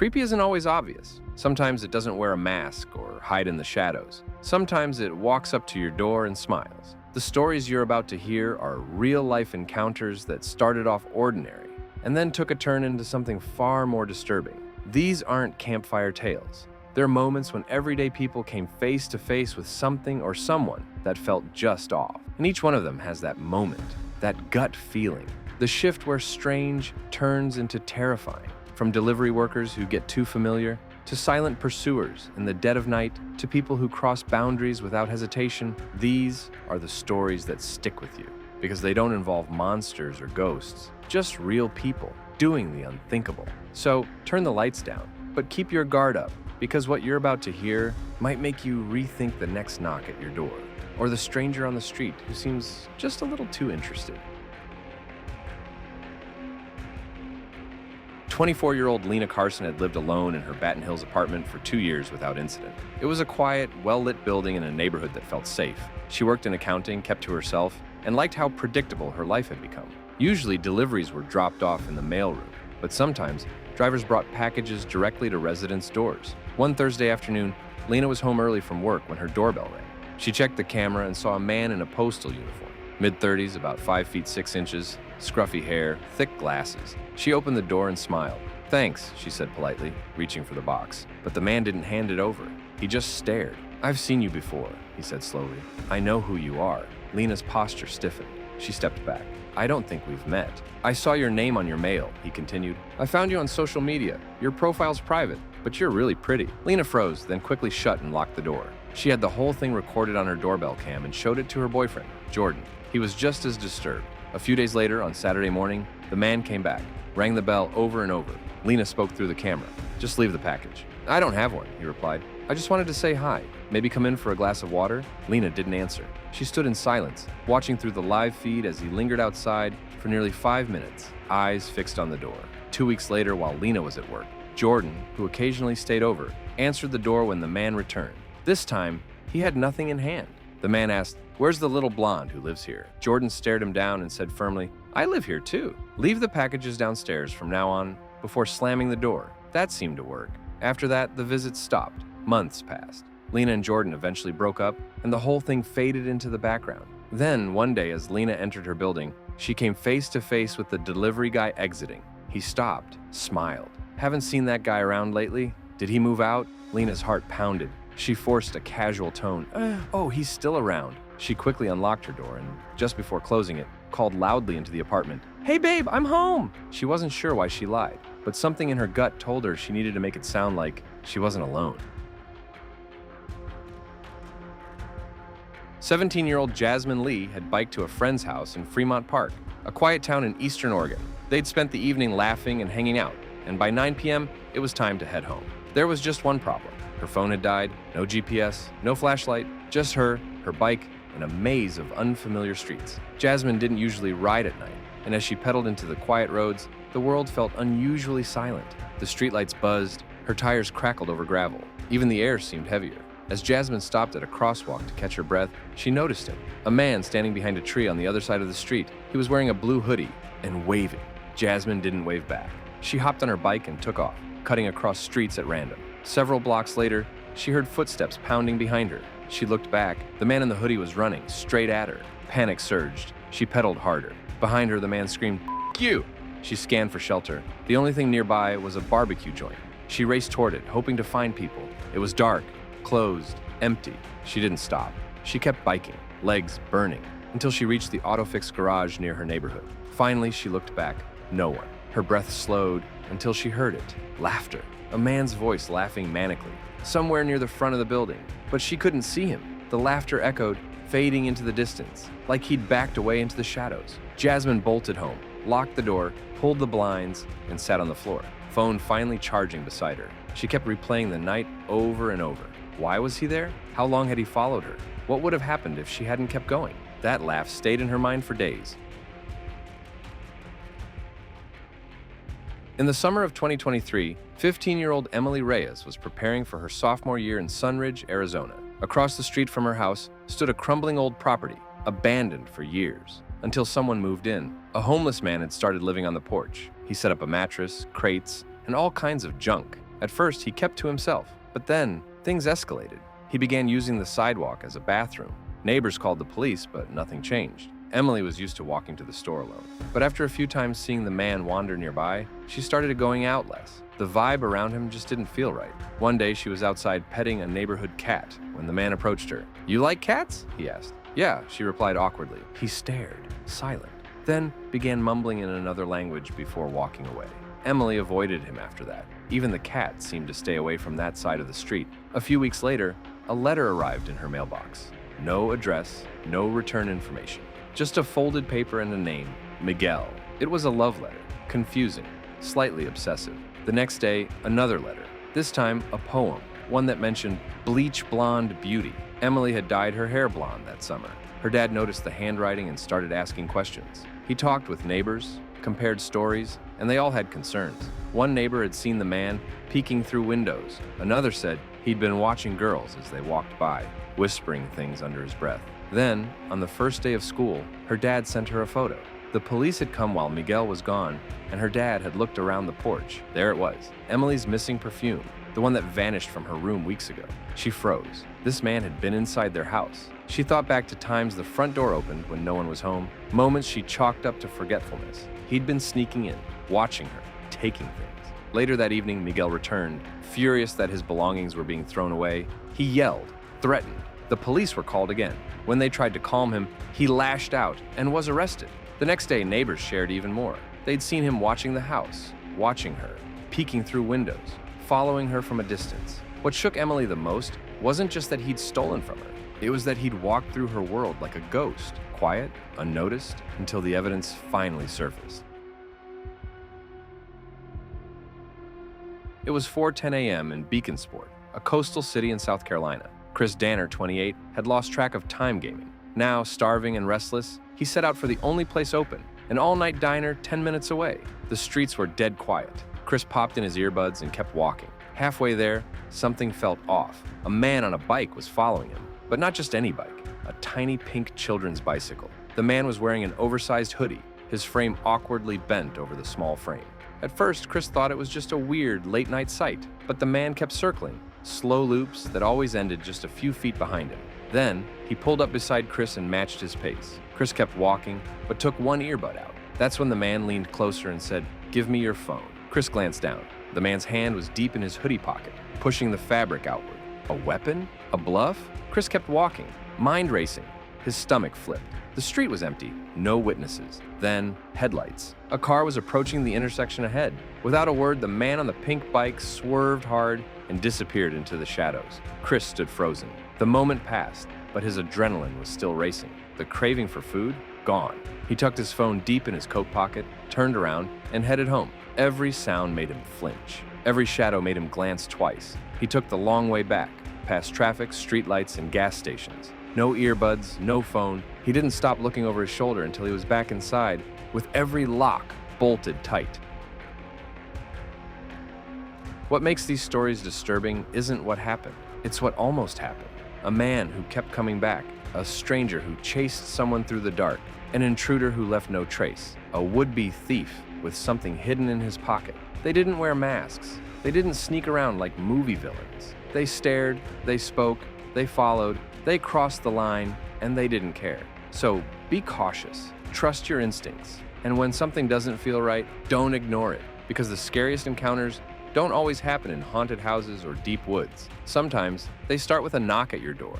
Creepy isn't always obvious. Sometimes it doesn't wear a mask or hide in the shadows. Sometimes it walks up to your door and smiles. The stories you're about to hear are real-life encounters that started off ordinary and then took a turn into something far more disturbing. These aren't campfire tales. They're moments when everyday people came face to face with something or someone that felt just off. And each one of them has that moment, that gut feeling, the shift where strange turns into terrifying. From delivery workers who get too familiar, to silent pursuers in the dead of night, to people who cross boundaries without hesitation, these are the stories that stick with you because they don't involve monsters or ghosts, just real people doing the unthinkable. So turn the lights down, but keep your guard up because what you're about to hear might make you rethink the next knock at your door or the stranger on the street who seems just a little too interested. 24-year-old Lena Carson had lived alone in her Baton Hills apartment for 2 years without incident. It was a quiet, well-lit building in a neighborhood that felt safe. She worked in accounting, kept to herself, and liked how predictable her life had become. Usually, deliveries were dropped off in the mailroom, but sometimes drivers brought packages directly to residents' doors. One Thursday afternoon, Lena was home early from work when her doorbell rang. She checked the camera and saw a man in a postal uniform, mid-30s, about 5 feet 6 inches, scruffy hair, thick glasses. She opened the door and smiled. "Thanks," she said politely, reaching for the box. But the man didn't hand it over. He just stared. "I've seen you before," he said slowly. "I know who you are." Lena's posture stiffened. She stepped back. "I don't think we've met." "I saw your name on your mail," he continued. "I found you on social media. Your profile's private, but you're really pretty." Lena froze, then quickly shut and locked the door. She had the whole thing recorded on her doorbell cam and showed it to her boyfriend, Jordan. He was just as disturbed. A few days later, on Saturday morning, the man came back, rang the bell over and over. Lena spoke through the camera. "Just leave the package." "I don't have one," he replied. "I just wanted to say hi. Maybe come in for a glass of water?" Lena didn't answer. She stood in silence, watching through the live feed as he lingered outside for nearly 5 minutes, eyes fixed on the door. 2 weeks later, while Lena was at work, Jordan, who occasionally stayed over, answered the door when the man returned. This time, he had nothing in hand. The man asked, "Where's the little blonde who lives here?" Jordan stared him down and said firmly, "I live here too. Leave the packages downstairs from now on," before slamming the door. That seemed to work. After that, the visits stopped. Months passed. Lena and Jordan eventually broke up, and the whole thing faded into the background. Then, one day, as Lena entered her building, she came face to face with the delivery guy exiting. He stopped, smiled. "Haven't seen that guy around lately? Did he move out?" Lena's heart pounded. She forced a casual tone. "Oh, he's still around." She quickly unlocked her door and, just before closing it, called loudly into the apartment. "Hey babe, I'm home!" She wasn't sure why she lied, but something in her gut told her she needed to make it sound like she wasn't alone. 17-year-old Jasmine Lee had biked to a friend's house in Fremont Park, a quiet town in eastern Oregon. They'd spent the evening laughing and hanging out, and by 9 p.m., it was time to head home. There was just one problem. Her phone had died, no GPS, no flashlight, just her bike, and a maze of unfamiliar streets. Jasmine didn't usually ride at night, and as she pedaled into the quiet roads, the world felt unusually silent. The streetlights buzzed, her tires crackled over gravel. Even the air seemed heavier. As Jasmine stopped at a crosswalk to catch her breath, she noticed him, a man standing behind a tree on the other side of the street. He was wearing a blue hoodie and waving. Jasmine didn't wave back. She hopped on her bike and took off, cutting across streets at random. Several blocks later, she heard footsteps pounding behind her. She looked back. The man in the hoodie was running straight at her. Panic surged. She pedaled harder. Behind her, the man screamed, "F*** you!" She scanned for shelter. The only thing nearby was a barbecue joint. She raced toward it, hoping to find people. It was dark, closed, empty. She didn't stop. She kept biking, legs burning, until she reached the auto-fix garage near her neighborhood. Finally, she looked back. No one. Her breath slowed until she heard it. Laughter. A man's voice laughing manically, somewhere near the front of the building. But she couldn't see him. The laughter echoed, fading into the distance, like he'd backed away into the shadows. Jasmine bolted home, locked the door, pulled the blinds, and sat on the floor, phone finally charging beside her. She kept replaying the night over and over. Why was he there? How long had he followed her? What would have happened if she hadn't kept going? That laugh stayed in her mind for days. In the summer of 2023, 15-year-old Emily Reyes was preparing for her sophomore year in Sunridge, Arizona. Across the street from her house stood a crumbling old property, abandoned for years, until someone moved in. A homeless man had started living on the porch. He set up a mattress, crates, and all kinds of junk. At first, he kept to himself, but then things escalated. He began using the sidewalk as a bathroom. Neighbors called the police, but nothing changed. Emily was used to walking to the store alone. But after a few times seeing the man wander nearby, she started going out less. The vibe around him just didn't feel right. One day, she was outside petting a neighborhood cat when the man approached her. "You like cats?" he asked. "Yeah," she replied awkwardly. He stared, silent, then began mumbling in another language before walking away. Emily avoided him after that. Even the cat seemed to stay away from that side of the street. A few weeks later, a letter arrived in her mailbox. No address, no return information. Just a folded paper and a name, Miguel. It was a love letter, confusing, slightly obsessive. The next day, another letter. This time, a poem, one that mentioned bleach blonde beauty. Emily had dyed her hair blonde that summer. Her dad noticed the handwriting and started asking questions. He talked with neighbors, compared stories, and they all had concerns. One neighbor had seen the man peeking through windows. Another said he'd been watching girls as they walked by, whispering things under his breath. Then, on the first day of school, her dad sent her a photo. The police had come while Miguel was gone, and her dad had looked around the porch. There it was, Emily's missing perfume, the one that vanished from her room weeks ago. She froze. This man had been inside their house. She thought back to times the front door opened when no one was home, moments she chalked up to forgetfulness. He'd been sneaking in, watching her, taking things. Later that evening, Miguel returned, furious that his belongings were being thrown away. He yelled, threatened. The police were called again. When they tried to calm him, he lashed out and was arrested. The next day, neighbors shared even more. They'd seen him watching the house, watching her, peeking through windows, following her from a distance. What shook Emily the most wasn't just that he'd stolen from her. It was that he'd walked through her world like a ghost, quiet, unnoticed, until the evidence finally surfaced. It was 4:10 a.m. in Beaconsport, a coastal city in South Carolina. Chris Danner, 28, had lost track of time gaming. Now, starving and restless, he set out for the only place open, an all-night diner 10 minutes away. The streets were dead quiet. Chris popped in his earbuds and kept walking. Halfway there, something felt off. A man on a bike was following him, but not just any bike, a tiny pink children's bicycle. The man was wearing an oversized hoodie, his frame awkwardly bent over the small frame. At first, Chris thought it was just a weird late-night sight, but the man kept circling, slow loops that always ended just a few feet behind him. Then, he pulled up beside Chris and matched his pace. Chris kept walking, but took one earbud out. That's when the man leaned closer and said, "Give me your phone." Chris glanced down. The man's hand was deep in his hoodie pocket, pushing the fabric outward. A weapon? A bluff? Chris kept walking, mind racing. His stomach flipped. The street was empty, no witnesses. Then, headlights. A car was approaching the intersection ahead. Without a word, the man on the pink bike swerved hard and disappeared into the shadows. Chris stood frozen. The moment passed, but his adrenaline was still racing. The craving for food? Gone. He tucked his phone deep in his coat pocket, turned around, and headed home. Every sound made him flinch. Every shadow made him glance twice. He took the long way back, past traffic, streetlights, and gas stations. No earbuds, no phone. He didn't stop looking over his shoulder until he was back inside, with every lock bolted tight. What makes these stories disturbing isn't what happened. It's what almost happened. A man who kept coming back. A stranger who chased someone through the dark. An intruder who left no trace. A would-be thief with something hidden in his pocket. They didn't wear masks. They didn't sneak around like movie villains. They stared, they spoke, they followed, they crossed the line, and they didn't care. So be cautious, trust your instincts, and when something doesn't feel right, don't ignore it, because the scariest encounters don't always happen in haunted houses or deep woods. Sometimes they start with a knock at your door.